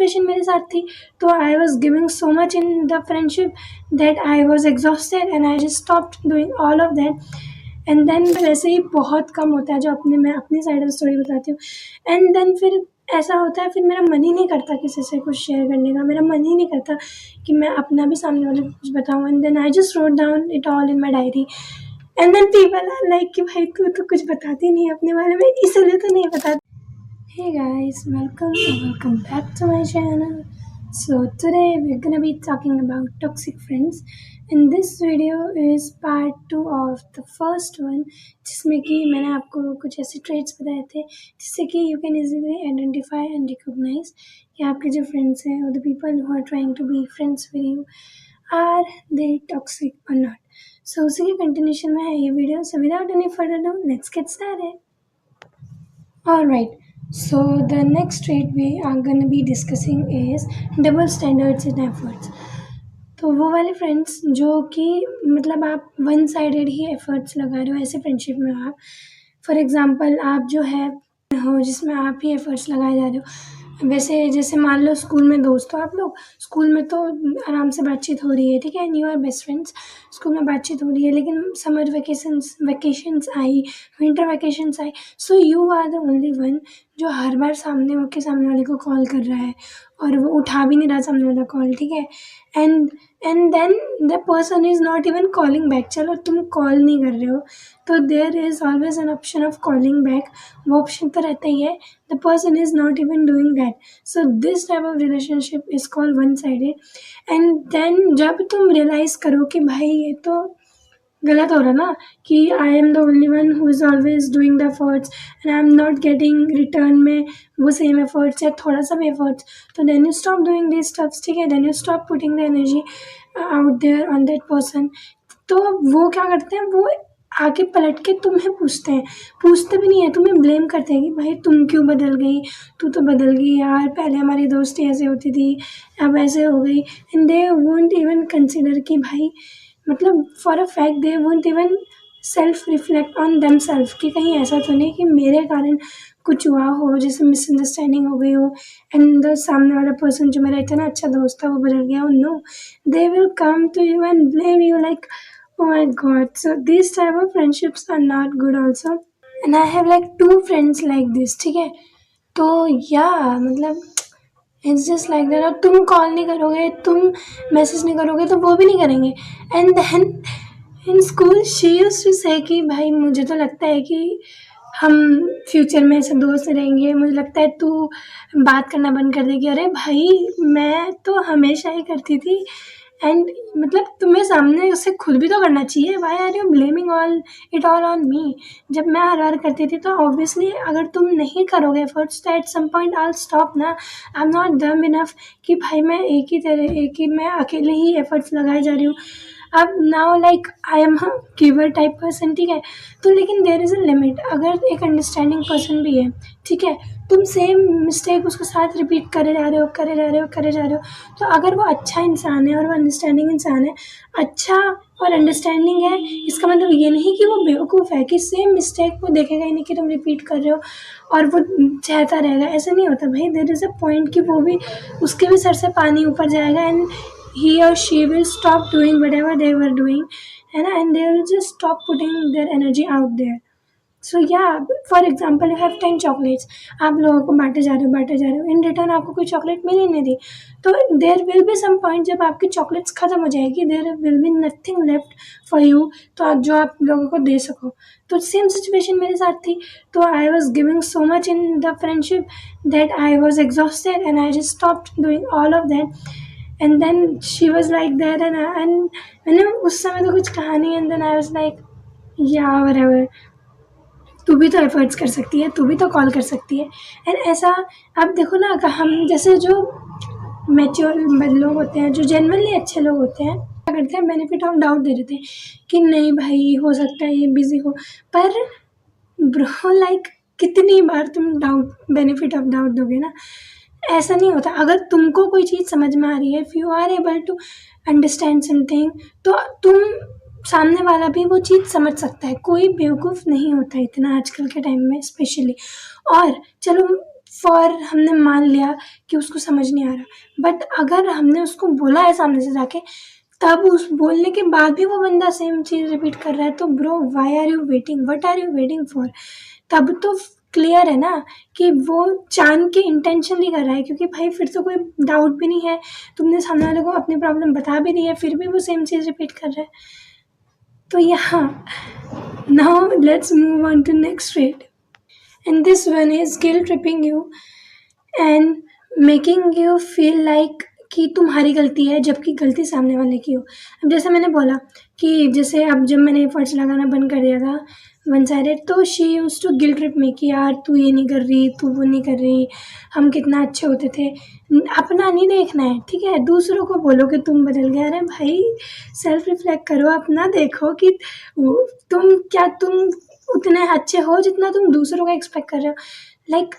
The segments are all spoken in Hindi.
सिचुएशन मेरे साथ थी, तो I was giving so much in the friendship that I was exhausted and I just stopped doing all of that. And then वैसे ही बहुत कम होता है जो मैं अपनी साइड ऑफ स्टोरी बताती हूँ। एंड देन फिर ऐसा होता है, फिर मेरा मन ही नहीं करता किसी से कुछ शेयर करने का, मेरा मन ही नहीं करता कि मैं अपना भी सामने वाले को कुछ बताऊँ। And then I just wrote down it all in my diary and then people are like कि भाई तू तो कुछ बताती नहीं है अपने बारे में, इसलिए तो नहीं बताती। Hey guys, welcome back to my channel. So today we're gonna be talking about toxic friends, and this video is part 2 of the first one, जिसमें कि मैंने आपको कुछ ऐसे traits बताए थे जिससे कि you can easily identify and recognize कि आपके जो friends हैं or the people who are trying to be friends with you, are they toxic or not. So उसी की continuation में है ये video. So without any further ado, let's get started. Alright, so the next trait we are going to be discussing is double standards in efforts. तो वो वाले फ्रेंड्स जो कि मतलब आप वन साइडेड ही एफर्ट्स लगा रहे हो, ऐसे फ्रेंडशिप में आप फॉर एग्जांपल आप जो है हो जिसमें आप ही एफर्ट्स लगाए जा रहे हो। वैसे जैसे मान लो स्कूल में दोस्त हो आप लोग, स्कूल में तो आराम से बातचीत हो रही है, ठीक है, and you are best friends, school में बातचीत हो रही है, लेकिन समर वेकेशंस आई, विंटर वेकेशंस आई, so you are the only one जो हर बार सामने वाले को कॉल कर रहा है और वो उठा भी नहीं रहा सामने वाला कॉल, ठीक है, and then the person is not even calling back. चलो तुम कॉल नहीं कर रहे हो तो there is always an option of calling back, वो ऑप्शन तो रहता ही है। The person is not even doing that, so this type of relationship is called one sided. And then जब तुम रियलाइज़ करो कि भाई ये तो गलत हो रहा ना, कि I am the only one who is always doing the efforts and I am not getting return में वो सेम एफर्ट्स या थोड़ा सा भी एफर्ट्स, तो then you stop doing this stuffs, ठीक है, then you stop putting the energy out there on that person. तो वो क्या करते हैं, वो आके पलट के तुम्हें पूछते भी नहीं है, तुम्हें ब्लेम करते हैं कि भाई तुम क्यों बदल गई, तू तो बदल गई यार, पहले हमारी दोस्ती ऐसे होती थी अब ऐसे हो गई। And they won't even consider कि भाई मतलब for a fact they won't even self reflect on them self कि कहीं ऐसा तो नहीं कि मेरे कारण कुछ हुआ हो, जैसे मिसअंडरस्टैंडिंग हो गई हो एंड द सामने वाला पर्सन जो मेरा इतना अच्छा दोस्त था वो बदल गया हो। No, they will come to you and blame you like oh my god. So these type of friendships are not good also, and I have like 2 friends like this, ठीक है, तो या मतलब इट्स जस्ट लाइक दैट। और तुम कॉल नहीं करोगे, तुम मैसेज नहीं करोगे तो वो भी नहीं करेंगे। And then in school she used to say कि भाई मुझे तो लगता है कि हम फ्यूचर में ऐसे दोस्त रहेंगे, मुझे लगता है तू बात करना बंद कर देगी। अरे भाई मैं तो हमेशा ही करती थी, एंड मतलब तुम्हें सामने उससे खुद भी तो करना चाहिए। Why are you blaming all on me. जब मैं हर बार करती थी तो ऑब्वियसली अगर तुम नहीं करोगे एफर्ट्स तो at some point I will stop ना। I am not dumb enough कि भाई मैं मैं अकेले ही एफर्ट्स लगाए जा रही हूँ। अब now like I M giver type person, ठीक है, तो लेकिन देयर इज़ अ लिमिट। अगर एक अंडरस्टैंडिंग पर्सन भी है, ठीक है, तुम सेम मिस्टेक उसके साथ रिपीट करे जा रहे हो, तो अगर वो अच्छा इंसान है और वो अंडरस्टैंडिंग इंसान है, अच्छा और अंडरस्टैंडिंग है, इसका मतलब ये नहीं कि वो बेवकूफ़ है कि सेम मिस्टेक वो देखेगा ही नहीं कि तुम रिपीट कर रहे हो और वो चाहता रहेगा। ऐसा नहीं होता भाई, देयर इज़ अ पॉइंट कि वो भी उसके भी सर से पानी ऊपर जाएगा and he or she will stop doing whatever they were doing, and they will just stop putting their energy out there. So yeah, for example you have 10 chocolates, आप लोगों को बांटे जा रहे हो, इन रिटर्न आपको कोई चॉकलेट मिल ही नहीं रही, तो there will be some point जब आपकी चॉकलेट्स खत्म हो जाएगी, there will be nothing left for you, तो आप जो आप लोगों को दे सको। तो सेम सिचुएशन मेरे साथ थी, तो I was giving so much in the friendship that I was exhausted and I just stopped doing all of that. And then she was like that and मैंने उस समय तो कुछ कहा नहीं, and then I was like yeah whatever, तू भी तो एफर्ट्स कर सकती है, तू भी तो कॉल कर सकती है। एंड ऐसा आप देखो ना, हम जैसे जो मैच्योर लोग होते हैं, जो जेन्युइनली अच्छे लोग होते हैं, क्या करते हैं, बेनिफिट ऑफ डाउट दे देते हैं कि नहीं भाई हो सकता है ये बिजी हो, पर ब्रो लाइक कितनी बार तुम बेनिफिट ऑफ डाउट दोगे ना, ऐसा नहीं होता। अगर तुमको कोई चीज़ समझ में आ रही है, if you are able to understand something, तो तुम सामने वाला भी वो चीज़ समझ सकता है। कोई बेवकूफ़ नहीं होता इतना आजकल के टाइम में स्पेशली। और चलो फॉर हमने मान लिया कि उसको समझ नहीं आ रहा। बट अगर हमने उसको बोला है सामने से जाके, तब उस बोलने के बाद भी वो बंदा सेम चीज़ रिपीट कर रहा है, तो bro why are you waiting, what are you waiting for? तब तो क्लियर है ना कि वो जान के इंटेंशनली कर रहा है, क्योंकि भाई फिर तो कोई डाउट भी नहीं है, तुमने सामने वाले को अपनी प्रॉब्लम बता भी दी है, फिर भी वो सेम चीज़ रिपीट कर रहा है। तो यहाँ now let's move on to next trait, and this one is guilt tripping you and making you feel like कि तुम्हारी गलती है जबकि गलती सामने वाले की हो। अब जैसे मैंने बोला कि जैसे अब जब मैंने एफर्ट्स लगाना बंद कर दिया था वन साइडेड, तो she use to guilt trip में कि यार तू ये नहीं कर रही, तू वो नहीं कर रही, हम कितना अच्छे होते थे। अपना नहीं देखना है, ठीक है, दूसरों को बोलो कि तुम बदल गए। अरे भाई सेल्फ रिफ्लेक्ट करो, अपना देखो कि तुम उतने अच्छे हो जितना तुम दूसरों का एक्सपेक्ट कर रहे हो। लाइक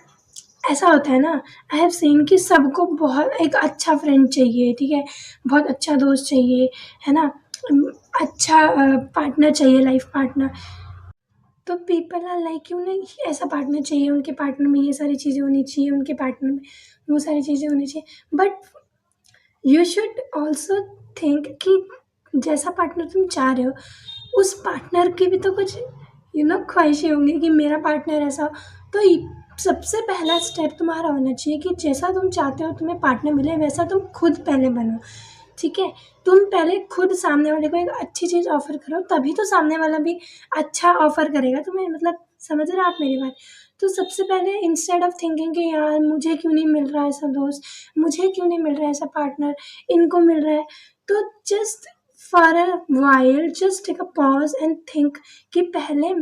ऐसा होता है ना, आई हैव सीन कि सबको बहुत एक अच्छा फ्रेंड चाहिए, ठीक है, बहुत अच्छा दोस्त चाहिए, है ना, अच्छा पार्टनर चाहिए, लाइफ पार्टनर। तो पीपल आर लाइक यू नहीं, ऐसा पार्टनर चाहिए, उनके पार्टनर में ये सारी चीज़ें होनी चाहिए, उनके पार्टनर में वो सारी चीज़ें होनी चाहिए। But you should also think कि जैसा पार्टनर तुम चाह रहे हो, उस पार्टनर की भी तो कुछ ख्वाहिशें होंगी कि मेरा पार्टनर ऐसा। तो सबसे पहला स्टेप तुम्हारा होना चाहिए कि जैसा तुम चाहते हो तुम्हें पार्टनर मिले, वैसा तुम खुद पहले बनो, ठीक है। तुम पहले खुद सामने वाले को एक अच्छी चीज़ ऑफ़र करो, तभी तो सामने वाला भी अच्छा ऑफ़र करेगा तुम्हें। मतलब समझ रहे हो आप मेरी बात? तो सबसे पहले इंस्टेड ऑफ थिंकिंग कि यार मुझे क्यों नहीं मिल रहा ऐसा दोस्त, मुझे क्यों नहीं मिल रहा ऐसा पार्टनर, इनको मिल रहा है, तो just for a while just take a pause and think कि पहले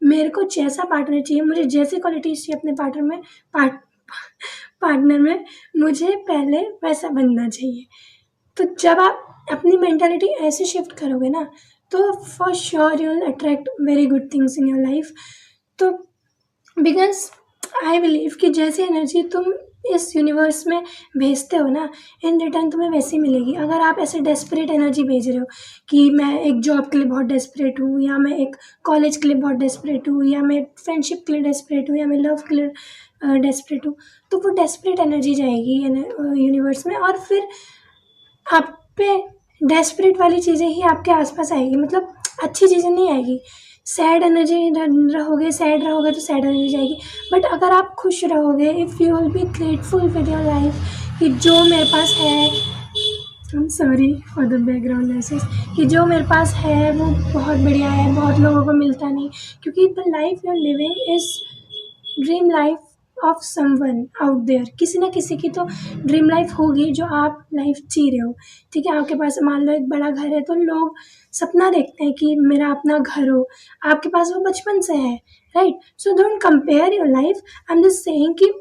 मेरे को जैसा पार्टनर चाहिए, मुझे जैसी क्वालिटीज़ चाहिए अपने पार्टनर में, मुझे पहले वैसा बनना चाहिए। तो जब आप अपनी मेंटालिटी ऐसे शिफ्ट करोगे ना, तो for sure you will attract very good things in your life. तो बिकॉज आई बिलीव कि जैसी एनर्जी तुम इस यूनिवर्स में भेजते हो ना, इन रिटर्न तुम्हें वैसी मिलेगी। अगर आप ऐसे डेस्परेट एनर्जी भेज रहे हो कि मैं एक जॉब के लिए बहुत डेस्परेट हूँ, या मैं एक कॉलेज के लिए बहुत डेस्परेट हूँ, या मैं फ्रेंडशिप के लिए डेस्परेट हूँ, या मैं लव के लिए डेस्परेट हूँ, तो वो डेस्परेट एनर्जी जाएगी यूनिवर्स में, और फिर आप पे डेस्परेट वाली चीज़ें ही आपके आसपास आएगी, मतलब अच्छी चीज़ें नहीं आएगी। सैड एनर्जी सैड रहोगे तो सैड एनर्जी जाएगी। बट अगर आप खुश रहोगे, if you will be grateful with your life कि जो मेरे पास है, I am sorry for the background noises, कि जो मेरे पास है वो बहुत बढ़िया है, बहुत लोगों को मिलता नहीं, क्योंकि the life you are living is dream life of someone out there. किसी ना किसी की तो ड्रीम लाइफ होगी जो आप लाइफ जी रहे हो, ठीक है। आपके पास मान लो एक बड़ा घर है, तो लोग सपना देखते हैं कि मेरा अपना घर हो, आपके पास वो बचपन से है, right. So don't compare your life. I am just saying कि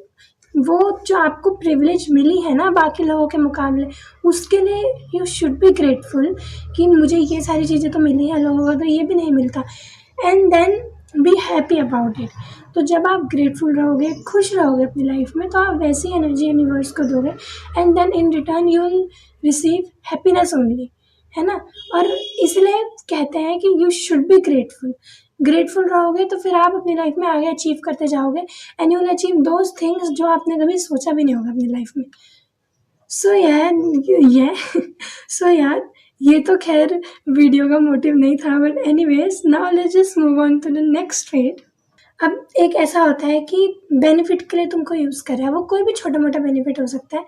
वो जो आपको प्रिविलेज मिली है ना बाकी लोगों के मुकाबले, उसके लिए यू शुड बी ग्रेटफुल कि मुझे ये सारी चीज़ें तो मिली है, लोगों को तो ये भी नहीं मिलता, and then be happy about it. तो जब आप ग्रेटफुल रहोगे, खुश रहोगे अपनी लाइफ में, तो आप वैसी एनर्जी यूनिवर्स को दोगे, and then in return you will receive happiness only, है ना। और इसलिए कहते हैं कि यू शुड बी ग्रेटफुल रहोगे तो फिर आप अपनी लाइफ में आगे अचीव करते जाओगे, and you will achieve those things जो आपने कभी सोचा भी नहीं होगा अपनी लाइफ में। सो सो यार ये तो खैर वीडियो का मोटिव नहीं था, but anyways now let's just move on to the next trait. अब एक ऐसा होता है कि बेनिफिट के लिए तुमको यूज़ कर रहा है, वो कोई भी छोटा मोटा बेनिफिट हो सकता है,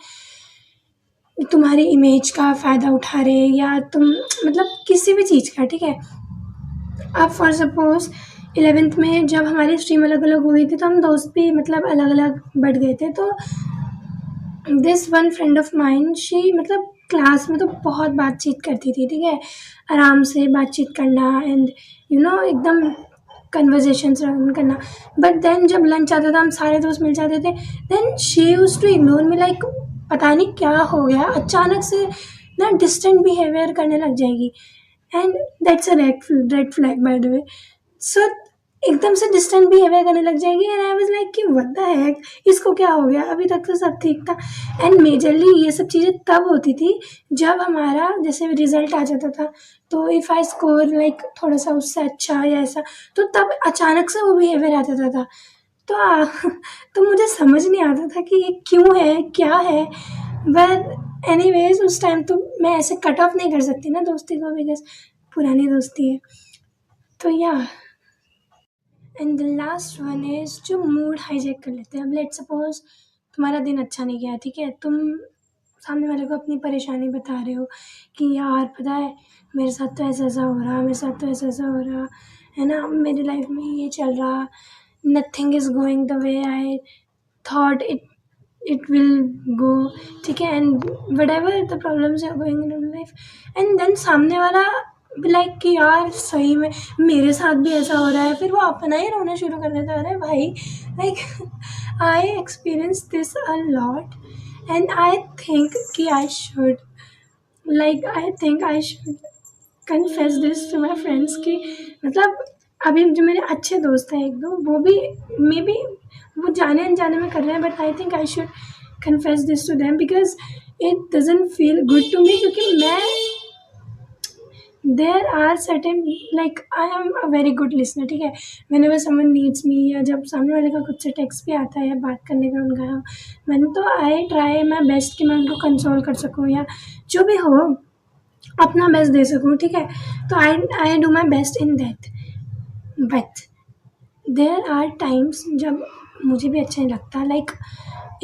तुम्हारी इमेज का फ़ायदा उठा रहे, या तुम मतलब किसी भी चीज़ का, ठीक है। अब फॉर सपोज 11th में जब हमारी स्ट्रीम अलग अलग हो गई थी, तो हम दोस्त भी मतलब अलग अलग बढ़ गए थे। तो this one friend of mine, she मतलब क्लास में तो बहुत बातचीत करती थी, ठीक है, आराम से बातचीत करना, एंड एकदम कन्वर्जेशंस रन करना। बट देन जब लंच आता था, हम सारे दोस्त मिल जाते थे, then she used to ignore me, like पता नहीं क्या हो गया, अचानक से ना डिस्टेंट बिहेवियर करने लग जाएगी, and that's a red flag by the way. So एकदम से डिस्टेंट बिहेवियर करने लग जाएगी, एंड आई वाज लाइक कि व्हाट द हेक, इसको क्या हो गया, अभी तक तो सब ठीक था। एंड मेजरली ये सब चीज़ें तब होती थी जब हमारा जैसे रिजल्ट आ जाता था, तो इफ़ आई स्कोर लाइक थोड़ा सा उससे अच्छा या ऐसा, तो तब अचानक से वो बिहेवियर आ जाता था। तो मुझे समझ नहीं आता था कि ये क्यों है, क्या है। बट एनीवेज़ उस टाइम तो मैं ऐसे कट ऑफ नहीं कर सकती ना दोस्ती को, बिकॉज़ पुरानी दोस्ती है। तो या and the last one is जो मूड हाईजैक कर लेते हैं। अब लेट्स सपोज़ तुम्हारा दिन अच्छा नहीं गया, ठीक है? तुम सामने वाले को अपनी परेशानी बता रहे हो कि यार पता है मेरे साथ तो ऐसा-ऐसा हो रहा, मेरे साथ तो ऐसा-ऐसा हो रहा, है ना? मेरी लाइफ़ में ये चल रहा, nothing is going the way I thought it will go, ठीक है? And whatever the problems are going in your life, and then सामने वाला लाइक कि यार सही में मेरे साथ भी ऐसा हो रहा है, फिर वो अपना ही रोना शुरू कर देता है। अरे भाई, like I experience this a lot and I think कि I think I should confess this to my friends कि मतलब अभी जो मेरे अच्छे दोस्त हैं एक दो, वो भी मे बी वो जाने अनजाने में कर रहे हैं, but I think I should confess this to them because it doesn't feel good to me, क्योंकि मैं there are certain like I am a very good listener, ठीक है? व्हेनेवर समवन नीड्स मी, या जब सामने वाले का खुद से टेक्स्ट भी आता है या बात करने का उनका मन, तो आई ट्राई माई बेस्ट कि मैं उनको कंसोल कर सकूँ या जो भी हो अपना बेस्ट दे सकूँ, ठीक है? तो I do my best in that, but there are times जब मुझे भी अच्छा नहीं लगता। Like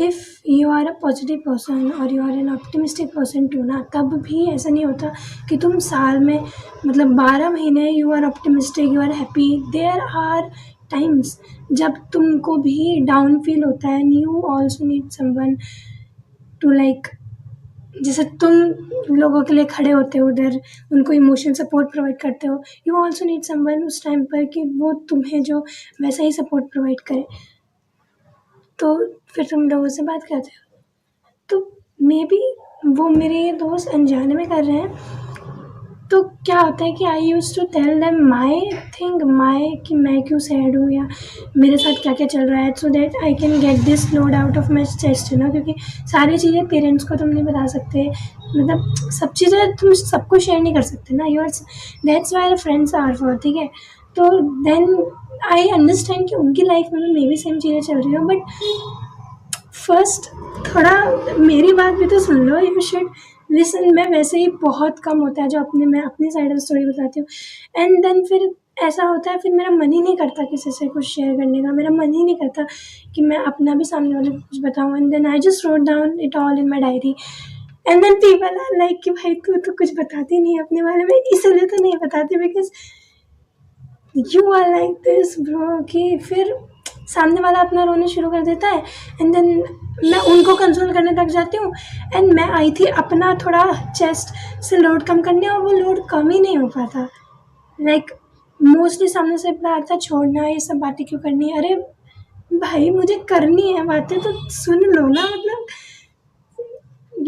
if you are a positive person और you are an optimistic person too ना, तब भी ऐसा नहीं होता कि तुम साल में मतलब 12 महीने you are optimistic, you are happy. There are times जब तुमको भी डाउन फील होता है and you also need someone to like, जैसे तुम लोगों के लिए खड़े होते हो उधर, उनको इमोशनल सपोर्ट प्रोवाइड करते हो, यू ऑल्सो नीड समवन उस टाइम पर कि वो तुम्हें जो वैसा ही सपोर्ट प्रोवाइड करे। तो फिर तुम लोगों से बात करते हो, तो मे बी वो मेरे दोस्त अनजाने में कर रहे हैं। तो क्या होता है कि I use to tell them my thing, कि मैं क्यों सैड हूँ या मेरे साथ क्या क्या चल रहा है, so that I can get this load out of my chest, you know. क्योंकि सारी चीज़ें पेरेंट्स को तुम नहीं बता सकते, मतलब सब चीज़ें तुम सबको शेयर नहीं कर सकते ना। That's why the friends are for, ठीक है? तो देन आई अंडरस्टैंड कि उनकी लाइफ में मे भी सेम चीज़ें चल रही हो, बट फर्स्ट थोड़ा मेरी बात भी तो सुन लो, यू शुड लिसन। मैं वैसे ही बहुत कम होता है जो मैं अपनी साइड ऑफ स्टोरी बताती हूँ, एंड देन फिर ऐसा होता है, फिर मेरा मन ही नहीं करता किसी से कुछ शेयर करने का, मेरा मन ही नहीं करता कि मैं अपना भी सामने वाले को कुछ बताऊँ। And then I just wrote down it all in my diary, and then people are like कि भाई तू तो कुछ बताती नहीं अपने बारे में, इसलिए तो नहीं बताती because you are like this bro, कि फिर सामने वाला अपना रोना शुरू कर देता है, एंड देन मैं उनको कंसोल करने लग जाती हूँ, एंड मैं आई थी अपना थोड़ा चेस्ट से लोड कम करने, और वो लोड कम ही नहीं हो पाता। लाइक मोस्टली सामने से बात था छोड़ना, ये सब बातें क्यों करनी है। अरे भाई मुझे करनी है बातें तो सुन लो ना, मतलब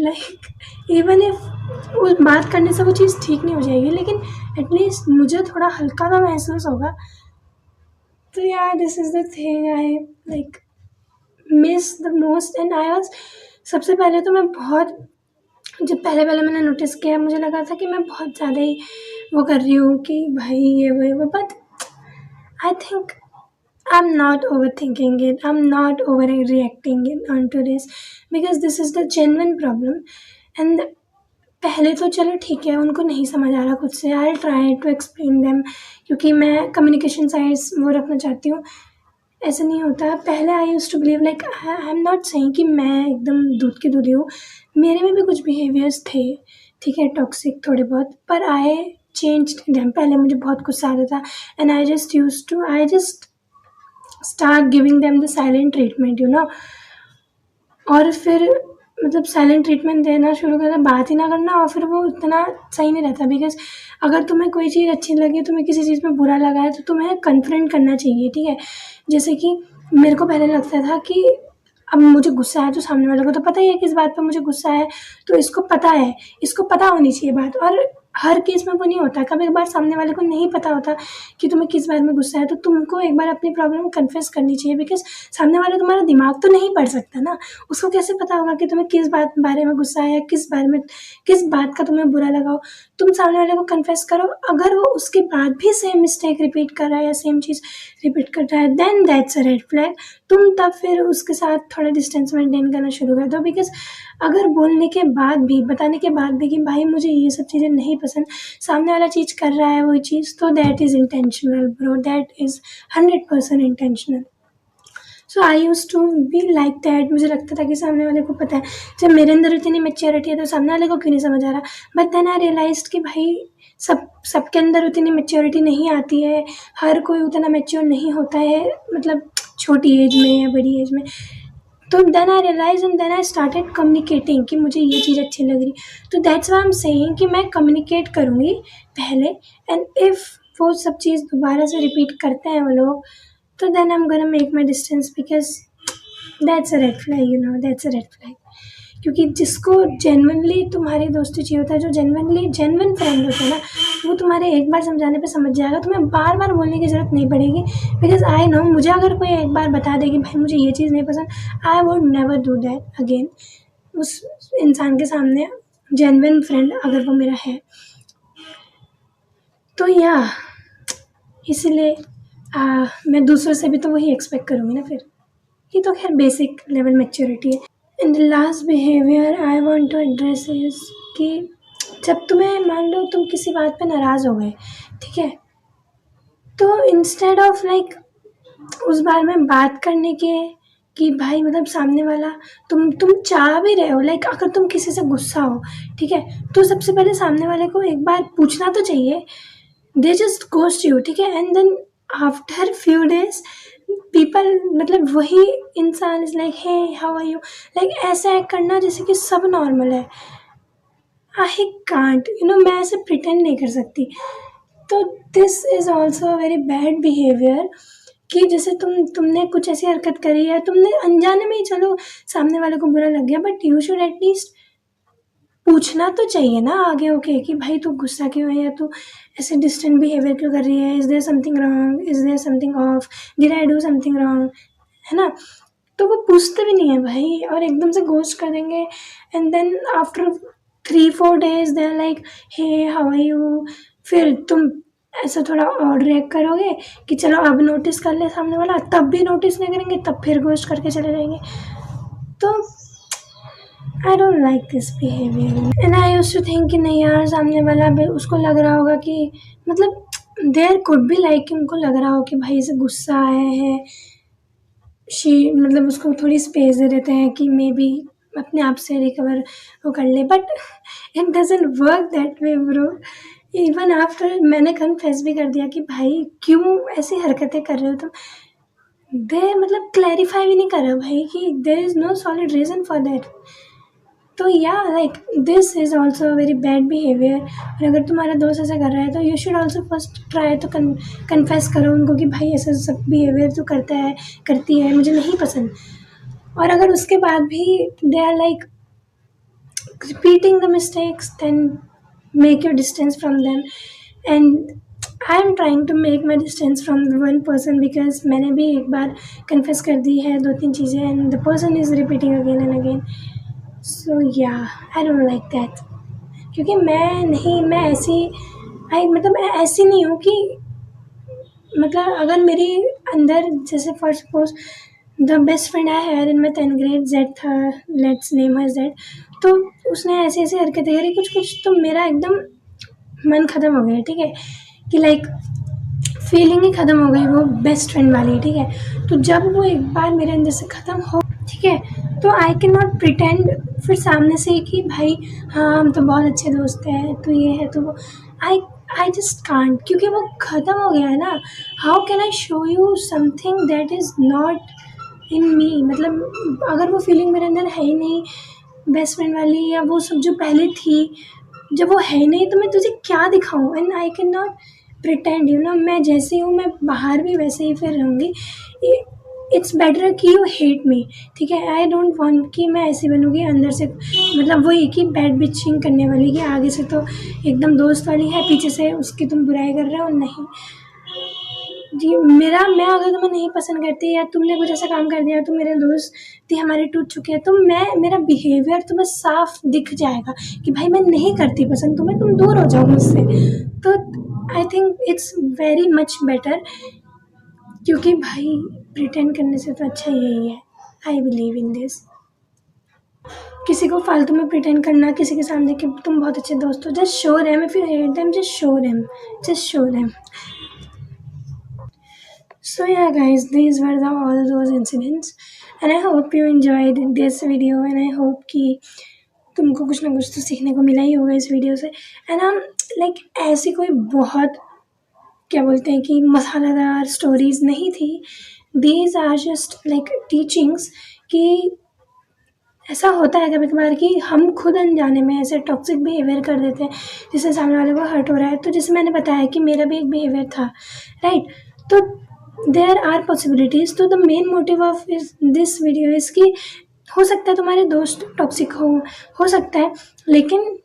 लाइक इवन इफ उस बात करने से वो चीज़ ठीक नहीं हो जाएगी, लेकिन एटलीस्ट मुझे थोड़ा हल्का तो महसूस होगा। तो यार this is the thing I like miss the most, and I was सबसे पहले तो मैं बहुत, जब पहले मैंने नोटिस किया, मुझे लगा था कि मैं बहुत ज़्यादा ही वो कर रही हूँ कि भाई ये वो, but I think I'm not overthinking it. I'm not overreacting it onto this because this is the genuine problem. And पहले तो चलो ठीक है, उनको नहीं समझ आ रहा खुद से, I try to explain them, क्योंकि मैं कम्युनिकेशन साइड्स वो रखना चाहती हूँ। ऐसा नहीं होता। पहले I use to believe like I am not saying कि मैं एकदम दूध की दूधी हूँ, मेरे में भी कुछ बिहेवियर्स थे, ठीक है, टॉक्सिक थोड़े बहुत, पर आई चेंज्ड देम। पहले मुझे बहुत गुस्सा आता था and I just start giving them the silent treatment, you know. और फिर मतलब साइलेंट ट्रीटमेंट देना शुरू करना, बात ही ना करना, और फिर वो इतना सही नहीं रहता। बिकॉज अगर तुम्हें कोई चीज़ अच्छी लगी, तुम्हें किसी चीज़ में बुरा लगा है, तो तुम्हें कन्फ्रंट करना चाहिए, ठीक है? जैसे कि मेरे को पहले लगता था कि अब मुझे गुस्सा है तो सामने वाले को तो पता ही है किस बात पर मुझे गुस्सा है, तो इसको पता होनी चाहिए बात। और हर केस में वो नहीं होता, कभी कभार सामने वाले को नहीं पता होता कि तुम्हें किस बात में गुस्सा है, तो तुमको एक बार अपनी प्रॉब्लम कन्फेस करनी चाहिए। बिकॉज सामने वाला तुम्हारा दिमाग तो नहीं पढ़ सकता ना, उसको कैसे पता होगा कि तुम्हें किस बारे में गुस्सा है, किस बात का तुम्हें बुरा लगा हो। तुम सामने वाले को कन्फेस करो, अगर वो उसके बाद भी सेम मिस्टेक रिपीट कर रहा है या सेम चीज़ रिपीट कर रहा है, then that's a red flag. तुम तब फिर उसके साथ थोड़ा डिस्टेंस मेंटेन करना शुरू कर दो। बिकॉज अगर बोलने के बाद भी, बताने के बाद भी कि भाई मुझे ये सब चीज़ें नहीं पसंद, सामने वाला चीज़ कर रहा है वही चीज़, तो that is intentional bro, that is 100% intentional. So I use to be like that. मुझे लगता था कि सामने वाले को पता है, जब मेरे अंदर इतनी मैच्योरिटी है तो सामने वाले को क्यों नहीं समझ आ रहा। बट देन आई रियलाइज्ड कि भाई सबके अंदर उतनी मैच्योरिटी नहीं आती है, हर कोई उतना मैच्योर नहीं होता है, मतलब छोटी एज में या बड़ी एज में। तो then I realize and then I started communicating कि मुझे ये चीज़ अच्छी लग रही। तो that's why I am saying कि मैं कम्युनिकेट करूँगी पहले, एंड इफ़ वो सब चीज़ दोबारा से रिपीट करते हैं वो लोग, तो then I am gonna make my distance, because that's a red flag, you know, that's a red flag. क्योंकि जिसको जेन्युइनली तुम्हारी दोस्ती चाहिए होता है, जो जेन्युइनली जेन्युइन फ्रेंड होता है ना, वो तुम्हारे एक बार समझाने पे समझ जाएगा, तुम्हें बार बार बोलने की ज़रूरत नहीं पड़ेगी। बिकॉज आई नो, मुझे अगर कोई एक बार बता दे कि भाई मुझे ये चीज़ नहीं पसंद, I would never do that again उस इंसान के सामने, जेन्युइन फ्रेंड अगर वो मेरा है तो। या इसलिए मैं दूसरों से भी तो वही एक्सपेक्ट करूँगी ना फिर। ये तो खैर बेसिक लेवल मैच्योरिटी है। And the last behaviour I want to address is कि जब तुम्हें, मान लो तुम किसी बात पे नाराज़ हो गए, ठीक है, तो इंस्टेड ऑफ लाइक उस बारे में बात करने के कि भाई मतलब सामने वाला, तुम चाह भी रहे हो, लाइक अगर तुम किसी से गुस्सा हो, ठीक है, तो सबसे पहले सामने वाले को एक बार पूछना तो चाहिए। दे जस्ट गोस्ट यू, ठीक है, and then after few days people, मतलब वही इंसान is like hey how are you, like ऐसा एक्ट करना जैसे कि सब नॉर्मल है। आई कांट, यू नो, मैं ऐसे प्रिटेंड नहीं कर सकती। तो this is also a very bad behaviour कि जैसे तुमने कुछ ऐसी हरकत करी है, तुमने अनजाने में ही, चलो सामने वाले को बुरा लग गया, बट यू शुड एटलीस्ट पूछना तो चाहिए ना आगे होके कि भाई तू गुस्सा क्यों है, या तू ऐसे डिस्टेंट बिहेवियर क्यों कर रही है, is there something wrong, is there something off, did I do something wrong, है ना। तो वो पूछते भी नहीं है भाई, और एकदम से घोस्ट कर देंगे। And then after 3-4 days they are like hey how are you. फिर तुम ऐसा थोड़ा और रिएक्ट करोगे कि चलो अब नोटिस कर ले सामने वाला, तब भी नोटिस नहीं करेंगे, तब फिर घोस्ट करके चले जाएंगे। तो I don't like this behaviour. And I used to think कि नहीं यार, सामने वाला भी उसको लग रहा होगा कि, मतलब देयर कुड बी लाइक कि उनको लग रहा हो कि भाई इसे गुस्सा आया है, मतलब उसको थोड़ी स्पेस दे देते हैं कि मे बी अपने आप से रिकवर वो कर ले। But it doesn't work that way bro. Even after मैंने कन्फेस भी कर दिया कि भाई क्यों ऐसी हरकतें कर रहे हो तुम, दे मतलब क्लैरिफाई भी नहीं कर रहे हो भाई कि there is no solid reason for that. तो या like this is also very bad behaviour. और अगर तुम्हारा दोस्त ऐसा कर रहा है तो you should also first try to confess करो उनको कि भाई ऐसा सब बिहेवियर तो करता है, करती है, मुझे नहीं पसंद। और अगर उसके बाद भी they are like repeating the mistakes, then make your distance from them. And I am trying to make my distance from the one person because मैंने भी एक बार confess कर दी है 2-3 चीज़ें, and the person is repeating again and again. So yeah, I don't like that. क्योंकि मैं ऐसी, मतलब मैं ऐसी नहीं हूँ कि, मतलब अगर मेरी अंदर, जैसे for suppose the best friend I had in my 10th grade, Z था, लेट्स नेम हर जेड। तो उसने ऐसी ऐसी हरकतें करी कुछ कुछ, तो मेरा एकदम मन ख़त्म हो गया, ठीक है, कि लाइक फीलिंग ही ख़त्म हो गई वो बेस्ट फ्रेंड वाली, ठीक है। तो जब वो एक बार मेरे अंदर से ख़त्म हो, ठीक है, तो आई कैन नॉट प्रिटेंड फिर सामने से कि भाई हाँ हम तो बहुत अच्छे दोस्त हैं, तो ये है तो वो, आई जस्ट कांट, क्योंकि वो ख़त्म हो गया है ना। How can I show you something that is not in me, मतलब अगर वो फीलिंग मेरे अंदर है ही नहीं बेस्ट फ्रेंड वाली, या वो सब जो पहले थी, जब वो है ही नहीं तो मैं तुझे क्या दिखाऊँ। And I can not pretend, you know, मैं जैसी हूँ मैं बाहर भी वैसे ही फिर रहूँगी। इट्स बेटर कि यू हेट मी, ठीक है। आई डोंट वांट कि मैं ऐसी बनूँगी अंदर से, मतलब वही कि बैड बिचिंग करने वाली, कि आगे से तो एकदम दोस्त वाली है, पीछे से उसकी तुम बुराई कर रहे हो। नहीं जी, मैं अगर तुम्हें नहीं पसंद करती, या तुमने कुछ ऐसा काम कर दिया, तो मेरे दोस्ती हमारे टूट चुके हैं, तो मेरा बिहेवियर तुम्हें साफ दिख जाएगा कि भाई मैं नहीं करती पसंद तुम्हें, तुम दूर हो जाओ मुझसे। तो I think it's very much better, क्योंकि भाई प्रिटेंड करने से तो अच्छा यही है। I believe in this. किसी को फालतू में प्रिटेंड करना, किसी के सामने कि तुम बहुत अच्छे दोस्त हो, just show them. If you hate them, just show them, just show them. So yeah guys, these were all those incidents and I hope you enjoyed this video and I hope कि तुमको कुछ ना कुछ तो सीखने को मिला ही होगा इस वीडियो से। एंड हम लाइक ऐसी कोई बहुत क्या बोलते हैं कि मसालेदार स्टोरीज नहीं थी। These are just like teachings कि ऐसा होता है कभी कभार कि हम खुद अनजाने में ऐसे टॉक्सिक बिहेवियर कर देते हैं जिससे सामने वाले को हर्ट हो रहा है। तो जैसे मैंने बताया कि मेरा भी एक बिहेवियर था, राइट। तो देयर आर पॉसिबिलिटीज़। तो the main motive of this video is कि हो सकता है तुम्हारे दोस्त टॉक्सिक हो सकता है, लेकिन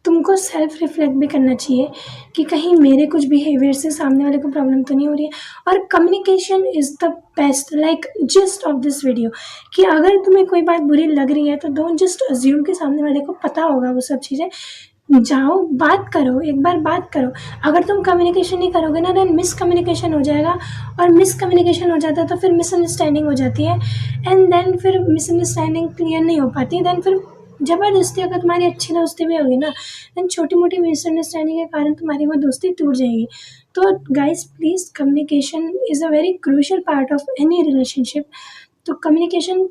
तुमको सेल्फ रिफ्लेक्ट भी करना चाहिए कि कहीं मेरे कुछ बिहेवियर से सामने वाले को प्रॉब्लम तो नहीं हो रही है। और communication is the best like gist of this video कि अगर तुम्हें कोई बात बुरी लग रही है तो डोंट जस्ट अज्यूम कि सामने वाले को पता होगा वो सब चीज़ें। जाओ बात करो, एक बार बात करो। अगर तुम कम्युनिकेशन नहीं करोगे ना, देन मिसकम्युनिकेशन हो जाएगा और मिसकम्युनिकेशन हो जाता है तो फिर मिसअंडरस्टैंडिंग हो जाती है एंड देन फिर मिसअंडरस्टैंडिंग क्लियर नहीं हो पाती। देन फिर ज़बरदस्ती अगर तुम्हारी अच्छी दोस्ती भी होगी ना, देन छोटी मोटी मिसअंडरस्टैंडिंग के कारण तुम्हारी वो दोस्ती टूट जाएगी। तो guys please, communication is a very crucial part of any relationship. तो कम्युनिकेशन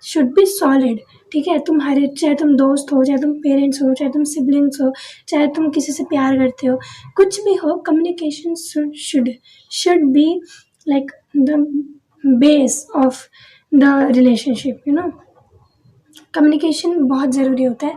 शुड बी सॉलिड, ठीक है। तुम्हारे चाहे तुम दोस्त हो, चाहे तुम पेरेंट्स हो, चाहे तुम सिबलिंग्स हो, चाहे तुम किसी से प्यार करते हो, कुछ भी हो, communication should be like the base of the relationship, you know. Communication बहुत ज़रूरी होता है।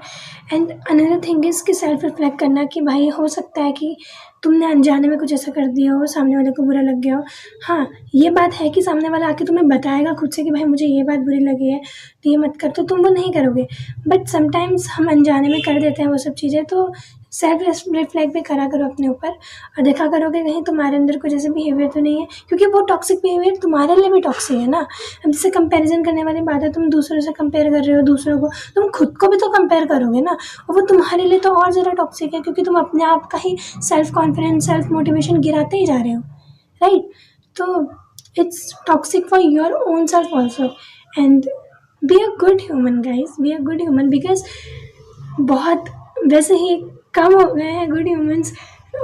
एंड अनदर थिंग इज़ कि सेल्फ रिफ्लेक्ट करना कि भाई हो सकता है कि तुमने अनजाने में कुछ ऐसा कर दिया हो, सामने वाले को बुरा लग गया हो। हाँ, ये बात है कि सामने वाला आके तुम्हें बताएगा खुद से कि भाई मुझे ये बात बुरी लगी है तो ये मत कर, तो तुम वो नहीं करोगे। बट समटाइम्स हम अनजाने में कर देते हैं वो सब चीज़ें। तो सेल्फ रिफ्लेक्ट भी करा करो अपने ऊपर और देखा करो कि कहीं तुम्हारे अंदर कुछ ऐसे बिहेवियर तो नहीं है, क्योंकि वो टॉक्सिक बिहेवियर तुम्हारे लिए भी टॉक्सिक है ना। अब जैसे कंपैरिजन करने वाली बात है, तुम दूसरों से कंपेयर कर रहे हो दूसरों को, तुम खुद को भी तो कंपेयर करोगे ना, और वो तुम्हारे लिए तो और ज़्यादा टॉक्सिक है क्योंकि तुम अपने आप का ही सेल्फ कॉन्फिडेंस, सेल्फ मोटिवेशन गिराते ही जा रहे हो, राइट। तो it's toxic for your own self also. And be a good human guys, be a good human, because बहुत वैसे ही कम हो गए हैं गुड ह्यूमंस।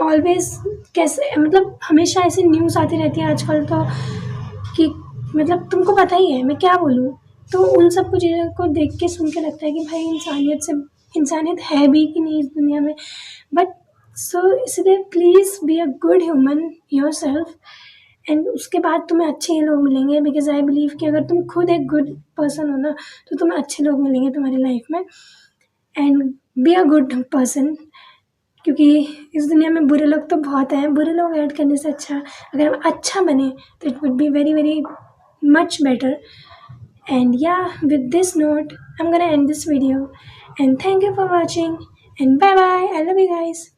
ऑलवेज कैसे मतलब हमेशा ऐसी न्यूज़ आती रहती है आजकल तो कि मतलब तुमको पता ही है मैं क्या बोलूँ। तो उन सब कुछ चीज़ों को देख के सुन के लगता है कि भाई इंसानियत है भी कि नहीं इस दुनिया में। बट सो इसलिए please be a good human your self and उसके बाद तुम्हें अच्छे लोग मिलेंगे। बिकॉज आई बिलीव कि अगर तुम खुद एक गुड पर्सन हो ना तो तुम्हें अच्छे लोग मिलेंगे तुम्हारी लाइफ में। And be a good person, क्योंकि इस दुनिया में बुरे लोग तो बहुत हैं। बुरे लोग ऐड करने से अच्छा अगर हम अच्छा बने तो it would be very very much better. And या with this note I am gonna end this video and thank you for watching and bye bye. I love you guys.